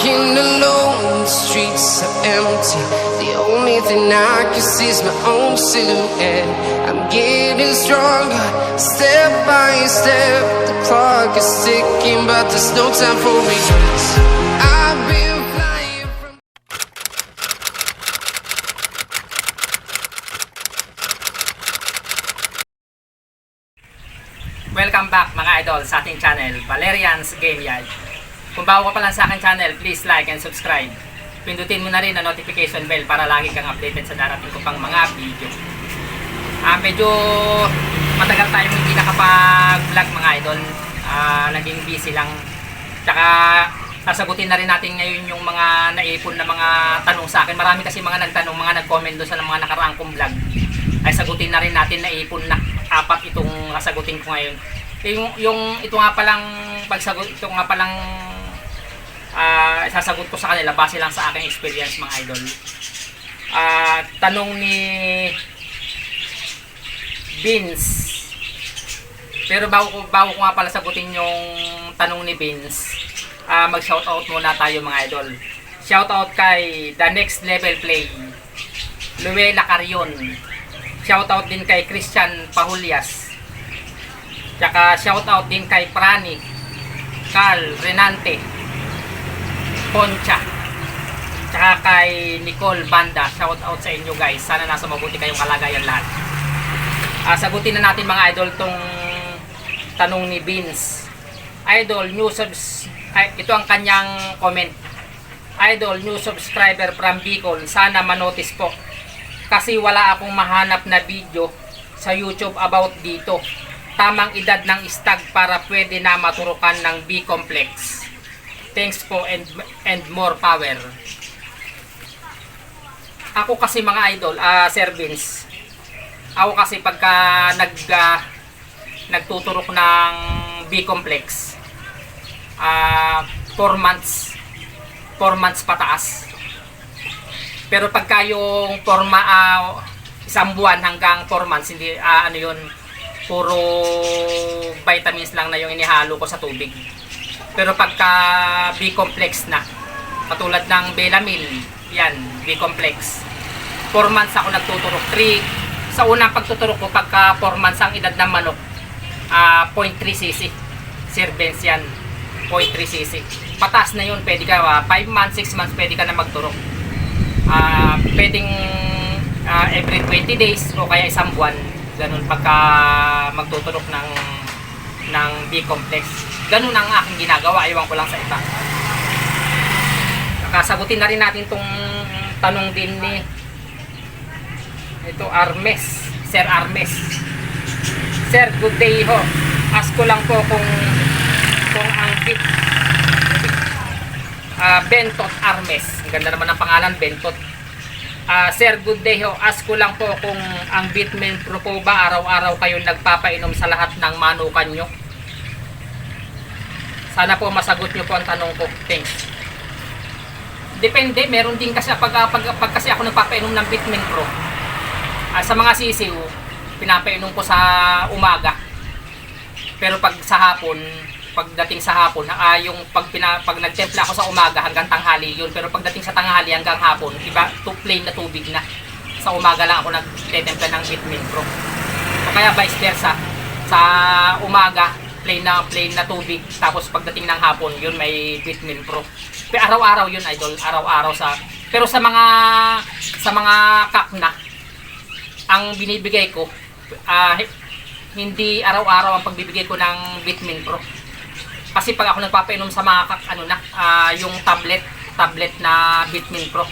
Walking alone, the streets are empty. The only thing I can see is my own silhouette. I'm getting stronger, step by step. The clock is ticking, but there's no time for regrets. I've been flying from... Welcome back mga idol sa ating channel, Valerian's Game Yard. Kung bago ka pa lang sa aking channel, please like and subscribe. Pindutin mo na rin ang notification bell para lagi kang updated sa darating ko pang mga video. Medyo matagal tayong hindi nakapag-vlog mga idol. Naging busy lang. Tsaka sasagutin na rin natin ngayon yung mga naipon na mga tanong sa akin. Marami kasi mga nagtanong, mga nag-comment doon sa mga nakaraang kong vlog. Ay sagutin na rin natin, naipon na. 4 itong sasagutin ko ngayon. Ito nga palang sasagot ko sa kanila base lang sa aking experience mga idol. Tanong ni Vince. Pero bago ko nga pala sagutin yung tanong ni Vince, mag-shoutout muna tayo mga idol. Shoutout kay The Next Level Play, Luella Carion. Shoutout din kay Christian Pahulias. Tsaka shoutout din kay Prani, Carl Renante, Concha, tsaka kay Nicole Banda. Shoutout sa inyo guys. Sana nasa mabuti kayong kalagayan lahat. Sagutin na natin mga idol tong tanong ni Vince. Idol, ito ang kanyang comment. Idol, new subscriber from Bicol. Sana manotice po. Kasi wala akong mahanap na video sa YouTube about dito. Tamang edad ng stag para pwede na maturukan ng B-complex. Thanks po and more power. Ako kasi mga idol, Sir Vince, ako kasi pagka nagtuturok ng B-complex, 4 months pataas. Pero pagka yung isang buwan hanggang 4 months, hindi puro vitamins lang na yung inihalo ko sa tubig. Pero pagka B-complex na, katulad ng Belamil, yan, B-complex, 4 months ako nagtuturok. Sa unang pagtuturok ko, pagka 4 months ang edad ng manok, 0.3 cc. Sir Vince yan, 0.3 cc. Pataas na yun, pwede ka, 5 months, 6 months, pwede ka na magturok. Pwedeng every 20 days o kaya isang buwan, ganun pagka magtuturok ng B-complex. Ganun ang aking ginagawa, iwan ko lang sa iba. Nakasagutin na rin natin tong tanong din ni Armes, Sir Armes. Sir, good day ho. Ask ko lang po kung ang Bentot Armes. Ang ganda naman ng pangalan, Bentot. Sir, good day ho. Ask ko lang po kung ang Bitmin Pro po ba araw-araw kayo nagpapainom sa lahat ng manukan nyo? Sana po masagot nyo po ang tanong ko. Thanks. Depende. Meron din kasi pag kasi ako nagpapainom ng Bitmin Pro. Sa mga sisiw, pinapainom ko sa umaga. Pero pag sa hapon, pagdating sa hapon, yung pag nagtempla ako sa umaga hanggang tanghali yun. Pero pagdating sa tanghali hanggang hapon, iba, plain na tubig na. Sa umaga lang ako nagtempla ng Bitmin Pro. O kaya vice versa, sa umaga, plain na tubig. Tapos pagdating ng hapon, yun may Bitmin Pro. Pero araw-araw yun, idol. Araw-araw pero sa mga kakna, ang binibigay ko, hindi araw-araw ang pagbibigay ko ng Bitmin Pro. Kasi pag ako nagpapainom sa mga yung tablet na Bitmin Pro,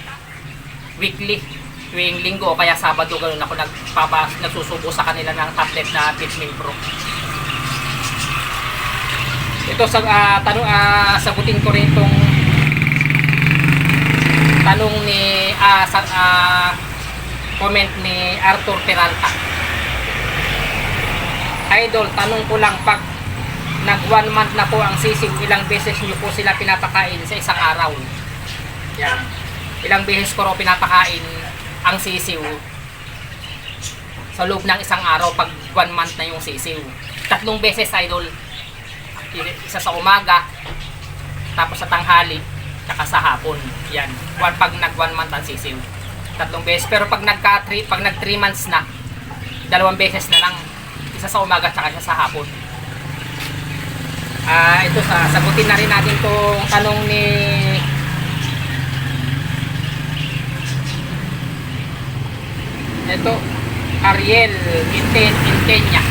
weekly, tuwing linggo o kaya Sabado, ganoon ako nagsusubo sa kanila ng tablet na Bitmin Pro. Ito sagutin ko rin itong tanong ni comment ni Arthur Peralta. Idol, tanong ko lang, pag nag 1 month na po ang sisiw, ilang beses nyo po sila pinapakain sa isang araw? Yan. Ilang beses ko rin pinapakain ang sisiw sa loob ng isang araw pag 1 month na yung sisiw. 3 beses, idol. Isa sa umaga, tapos sa tanghali, tsaka sa hapon. Yan. Pag nag 1 month ang sisiw. 3 beses. Pero pag nag 3 months na, 2 beses na lang. Isa sa umaga tsaka isa sa hapon. Ito sagutin na rin natin tong tanong ni Ariel Intenya.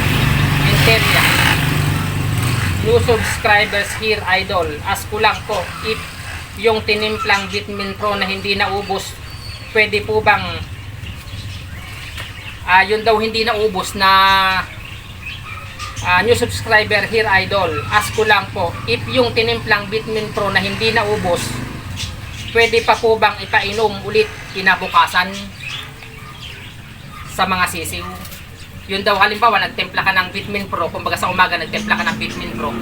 New subscribers here, idol. Ask ko lang po, if yung tinimplang Vitamin Pro na hindi naubos, pwede po bang yun daw hindi naubos na new subscriber here, idol. Ask ko lang po, if yung tinimplang Vitamin Pro na hindi naubos, pwede pa po bang ipainom ulit kinabukasan sa mga sisiw? Yun daw, halimbawa nagtimpla ka ng Vitamin Pro, kumbaga sa umaga nagtimpla ka ng Vitamin Pro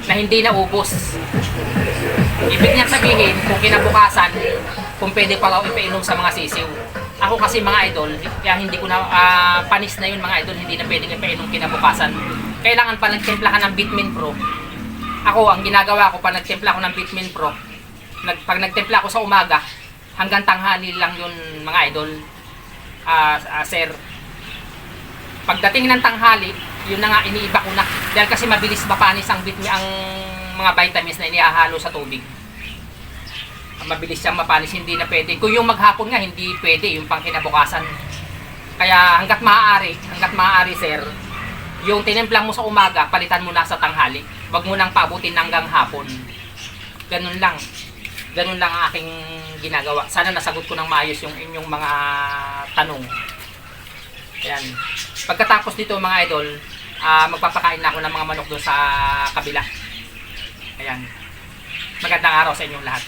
na hindi naubos, ibig niyang sabihin kung kinabukasan kung pwede pa raw ipainom sa mga sisiw. Ako kasi mga idol, kaya hindi ko na panis na yun mga idol, hindi na pwedeng ipainom kinabukasan. Kailangan pa nagtimpla ka ng Vitamin Pro. Ako, ang ginagawa ko pa nagtimpla ko ng Vitamin Pro, pag nagtimpla ko sa umaga, hanggang tanghali lang yun mga idol. Sir, pagdating ng tanghali, yun na nga, iniiba ko na. Dahil kasi mabilis mapanis ang mga vitamins na inihahalo sa tubig. Mabilis siyang mapanis, hindi na pwede. Kung yung maghapon nga, hindi pwede, yung pang kinabukasan. Kaya hanggat maaari sir, yung tinimplang mo sa umaga, palitan mo na sa tanghali. Huwag mo nang paabutin hanggang hapon. Ganun lang ang aking ginagawa. Sana nasagot ko ng maayos yung inyong mga tanong. Ayan. Pagkatapos dito mga idol, magpapakain na ako ng mga manok doon sa kabila. Ayan. Magandang araw sa inyong lahat.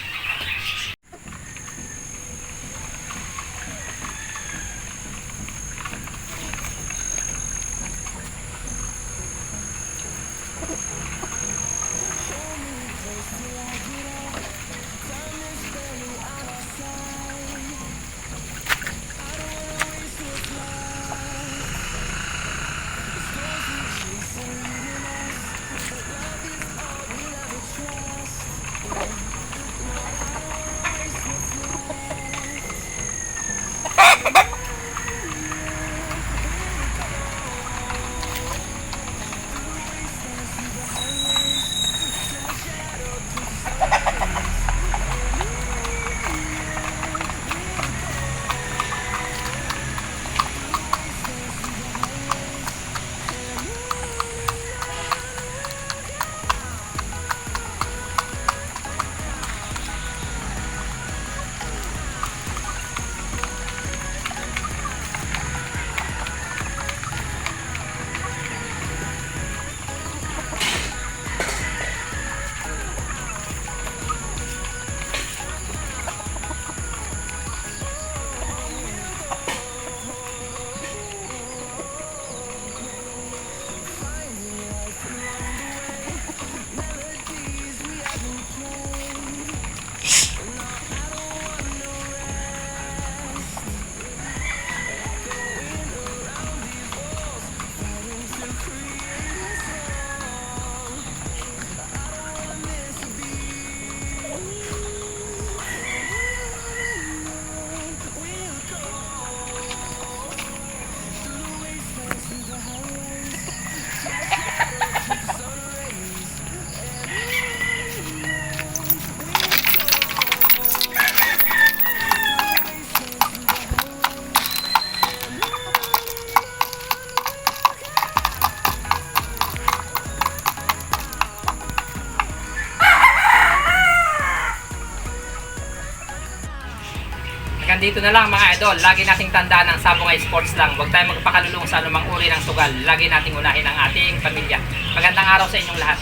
Hanggang dito na lang mga idol. Lagi nating tandaan ang sabong ay sports lang. Huwag tayong magpakalulong sa anumang uri ng sugal. Lagi nating unahin ang ating pamilya. Magandang araw sa inyong lahat.